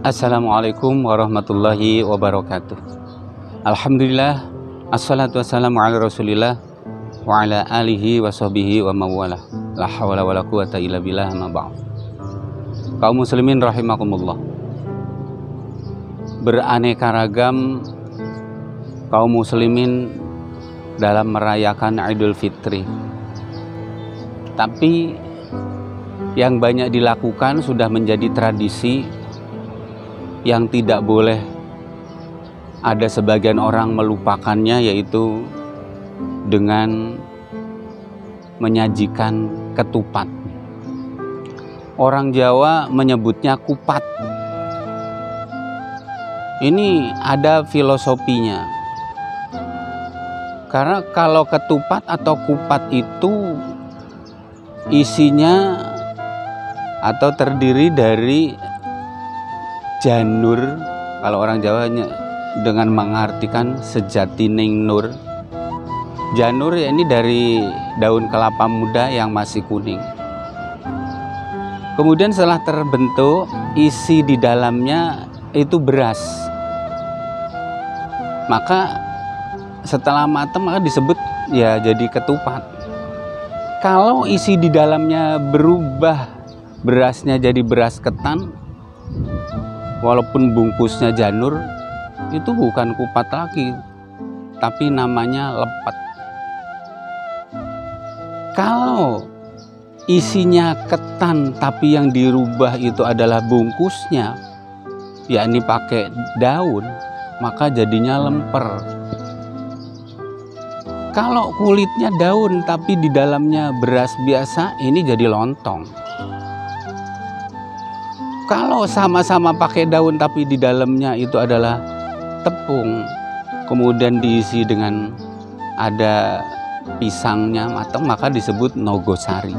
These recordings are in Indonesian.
Assalamualaikum warahmatullahi wabarakatuh. Alhamdulillah, assalatu wassalamu ala rasulillah wa ala alihi wa sahbihi wa mawala. La hawla wa la quwata illa billah, ma ba'd. Kaum muslimin rahimakumullah. Beraneka ragam kaum muslimin dalam merayakan Idul Fitri. Tapi yang banyak dilakukan sudah menjadi tradisi yang tidak boleh ada sebagian orang melupakannya, yaitu dengan menyajikan ketupat. Orang Jawa menyebutnya kupat. Ini ada filosofinya. Karena kalau ketupat atau kupat itu isinya atau terdiri dari janur, kalau orang Jawa dengan mengartikan sejatining nur. Janur ya ini dari daun kelapa muda yang masih kuning. Kemudian setelah terbentuk, isi di dalamnya itu beras. Maka setelah matang maka disebut ya jadi ketupat. Kalau isi di dalamnya berubah, berasnya jadi beras ketan, walaupun bungkusnya janur, itu bukan kupat lagi, tapi namanya lepet. Kalau isinya ketan tapi yang dirubah itu adalah bungkusnya, yakni pakai daun, maka jadinya lemper. Kalau kulitnya daun tapi di dalamnya beras biasa, ini jadi lontong. Kalau sama-sama pakai daun tapi di dalamnya itu adalah tepung, kemudian diisi dengan ada pisangnya matang, maka disebut nogosari.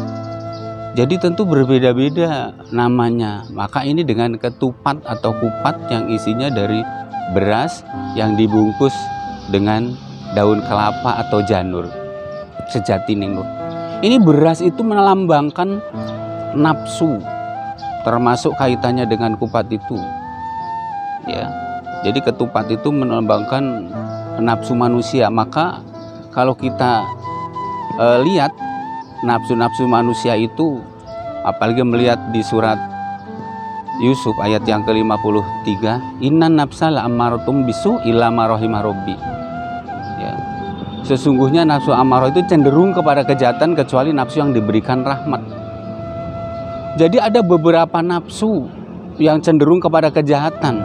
Jadi tentu berbeda-beda namanya. Maka ini dengan ketupat atau kupat yang isinya dari beras yang dibungkus dengan daun kelapa atau janur, sejatining nur. Ini beras itu melambangkan nafsu, termasuk kaitannya dengan kupat itu, ya. Jadi ketupat itu melambangkan nafsu manusia. Maka kalau kita lihat nafsu-nafsu manusia itu, apalagi melihat di surat Yusuf ayat yang ke-53, innan nafsa la'amaratum bisu illa ma rahimah rabbi. Ya. Sesungguhnya nafsu amarah itu cenderung kepada kejahatan kecuali nafsu yang diberikan rahmat. Jadi ada beberapa nafsu yang cenderung kepada kejahatan.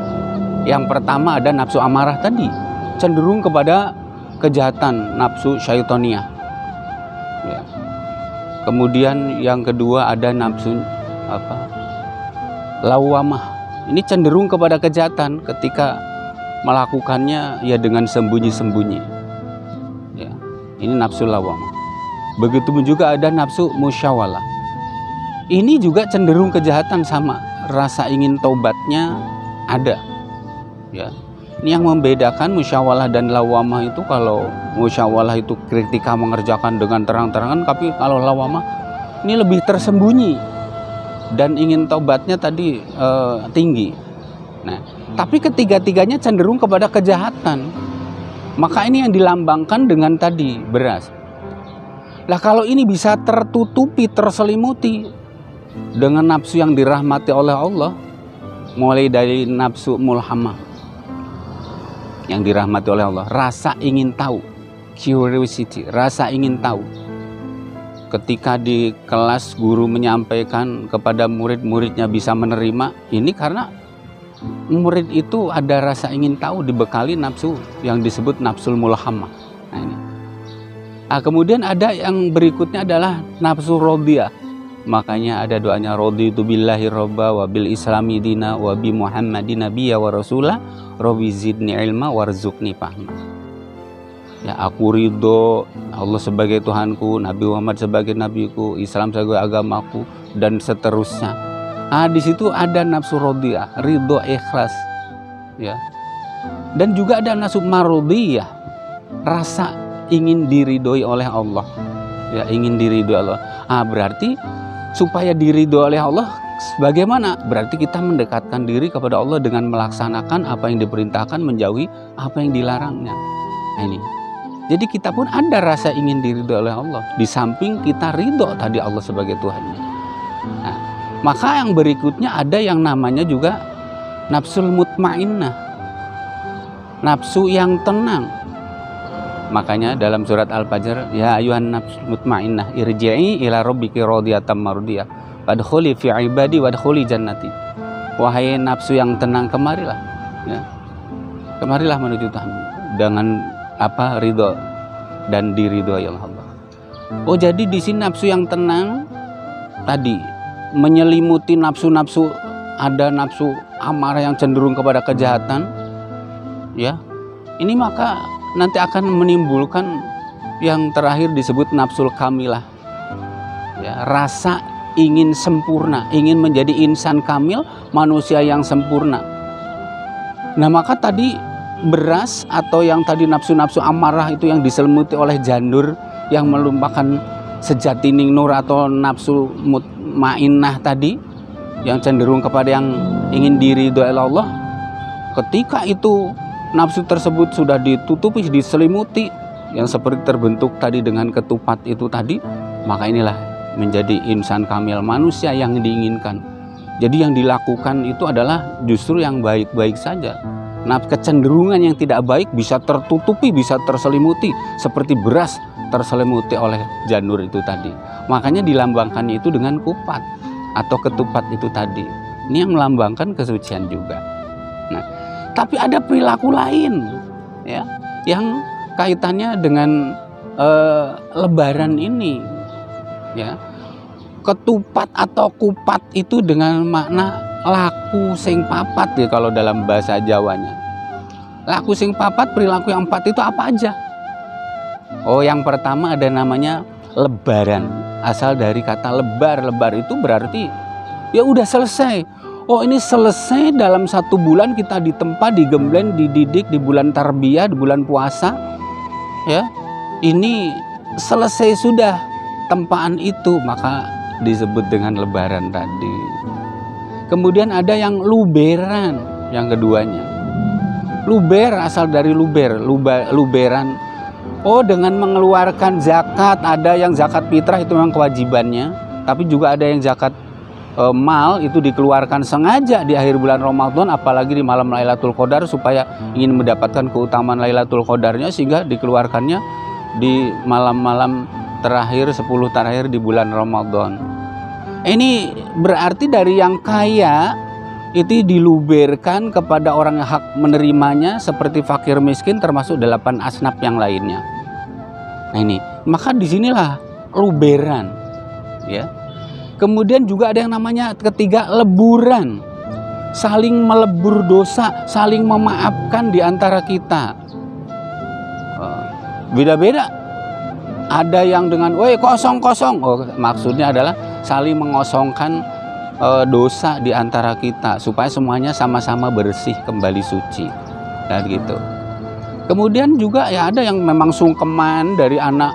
Yang pertama ada nafsu amarah tadi, cenderung kepada kejahatan, nafsu syaitoniyah. Ya. Kemudian yang kedua ada nafsu lawamah. Ini cenderung kepada kejahatan ketika melakukannya ya dengan sembunyi-sembunyi. Ya. Ini nafsu lawamah. Begitu juga ada nafsu musyawalah. Ini juga cenderung kejahatan, sama rasa ingin taubatnya ada, ya. Ini yang membedakan musyawalah dan lawamah itu. Kalau musyawalah itu ketika mengerjakan dengan terang-terangan, tapi kalau lawamah ini lebih tersembunyi dan ingin taubatnya tadi tinggi. Nah, tapi ketiga-tiganya cenderung kepada kejahatan. Maka ini yang dilambangkan dengan tadi beras. Lah kalau ini bisa tertutupi, terselimuti dengan nafsu yang dirahmati oleh Allah, mulai dari nafsu mulhamah yang dirahmati oleh Allah, rasa ingin tahu, curiosity, rasa ingin tahu. Ketika di kelas guru menyampaikan kepada murid-muridnya bisa menerima, ini karena murid itu ada rasa ingin tahu, dibekali nafsu yang disebut nafsul mulhamah. Nah, ini. Nah, kemudian ada yang berikutnya adalah nafsu rodiyah. Makanya ada doanya, raditu billahi robba wa bil islami dina wa bi muhammadin nabiyya wa rasulah rabbi zidni ilma warzuqni fahma. Ya, aku ridho Allah sebagai Tuhanku, Nabi Muhammad sebagai nabiku, Islam sebagai agamaku, dan seterusnya. Nah, di situ ada nafsu radiyah, ridho, ikhlas, ya. Dan juga ada nafsu marodiyah, rasa ingin diridhoi oleh Allah, ya, ingin diridhoi Allah. Berarti supaya diridhoi oleh Allah, Bagaimana? Berarti kita mendekatkan diri kepada Allah dengan melaksanakan apa yang diperintahkan, menjauhi apa yang dilarangnya. Nah, ini. Jadi kita pun ada rasa ingin diridhoi oleh Allah. Di samping kita ridho tadi Allah sebagai Tuhannya. Nah, maka yang berikutnya ada yang namanya juga nafsul mutmainnah. Nafsu yang tenang. Makanya dalam surat Al-Fajr, ya ayuhan nafsul mutmainnah irji'i ila rabbiki radiyatan mardiyah. Wadkhuli fi ibadi wadkhuli jannati. Wahai nafsu yang tenang, kemarilah, ya. Kemarilah menuju Tuhan dengan apa? Ridho dan diridhoi oleh Allah. Oh, jadi di sini nafsu yang tenang tadi menyelimuti nafsu-nafsu, ada nafsu amarah yang cenderung kepada kejahatan, ya. Ini maka nanti akan menimbulkan yang terakhir disebut nafsul kamilah, ya, rasa ingin sempurna, ingin menjadi insan kamil, manusia yang sempurna. Nah, maka tadi beras atau yang tadi nafsu-nafsu amarah itu yang diselimuti oleh janur yang melupakan sejati ning nur atau nafsu mutmainnah tadi yang cenderung kepada yang ingin diridhoi oleh Allah. Ketika itu nafsu tersebut sudah ditutupi, diselimuti yang seperti terbentuk tadi dengan ketupat itu tadi, maka inilah menjadi insan kamil, manusia yang diinginkan. Jadi yang dilakukan itu adalah justru yang baik-baik saja. Nah, kecenderungan yang tidak baik bisa tertutupi, bisa terselimuti seperti beras terselimuti oleh janur itu tadi. Makanya dilambangkannya itu dengan kupat atau ketupat itu tadi. Ini yang melambangkan kesucian juga. Nah, tapi ada perilaku lain, ya, yang kaitannya dengan Lebaran ini, ya. Ketupat atau kupat itu dengan makna laku sing papat, ya, kalau dalam bahasa Jawanya. Laku sing papat, perilaku yang empat itu apa aja? Oh, yang pertama ada namanya lebaran. Asal dari kata lebar. Lebar itu berarti ya udah selesai. Oh, ini selesai dalam 1 bulan kita ditempa, digembleng, dididik di bulan tarbiyah, di bulan puasa. Ya, ini selesai sudah tempaan itu, maka disebut dengan lebaran tadi. Kemudian ada yang luberan, yang keduanya. Luber asal dari luber, luberan. Oh, dengan mengeluarkan zakat, ada yang zakat fitrah itu memang kewajibannya, tapi juga ada yang zakat mal itu dikeluarkan sengaja di akhir bulan Ramadan, apalagi di malam Lailatul Qadar, supaya ingin mendapatkan keutamaan Lailatul Qadarnya, sehingga dikeluarkannya di malam-malam terakhir, 10 terakhir di bulan Ramadan. Ini berarti dari yang kaya itu diluberkan kepada orang yang hak menerimanya, seperti fakir miskin termasuk 8 asnaf yang lainnya. Nah, ini maka disinilah luberan, ya. Kemudian juga ada yang namanya ketiga leburan, saling melebur dosa, saling memaafkan di antara kita. Beda-beda. Ada yang dengan woi kosong-kosong. Oh, maksudnya adalah saling mengosongkan dosa di antara kita supaya semuanya sama-sama bersih, kembali suci. Nah, gitu. Kemudian juga ya ada yang memang sungkeman dari anak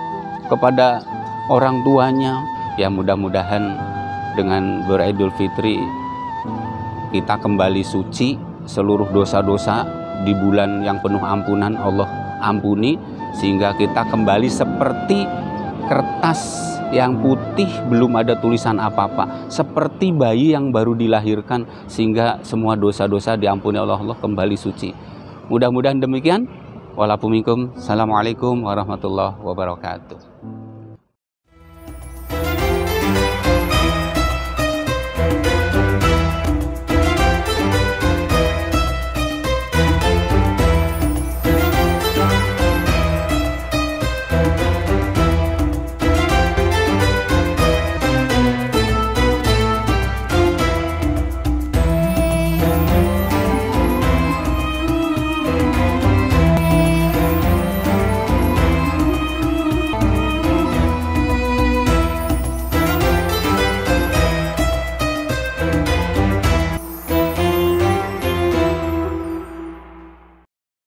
kepada orang tuanya. Ya, mudah-mudahan dengan beridul fitri kita kembali suci, seluruh dosa-dosa di bulan yang penuh ampunan Allah ampuni, sehingga kita kembali seperti kertas yang putih, belum ada tulisan apa-apa, seperti bayi yang baru dilahirkan, sehingga semua dosa-dosa diampuni oleh Allah, kembali suci. Mudah-mudahan demikian. Walaupun minkum. Assalamualaikum warahmatullahi wabarakatuh.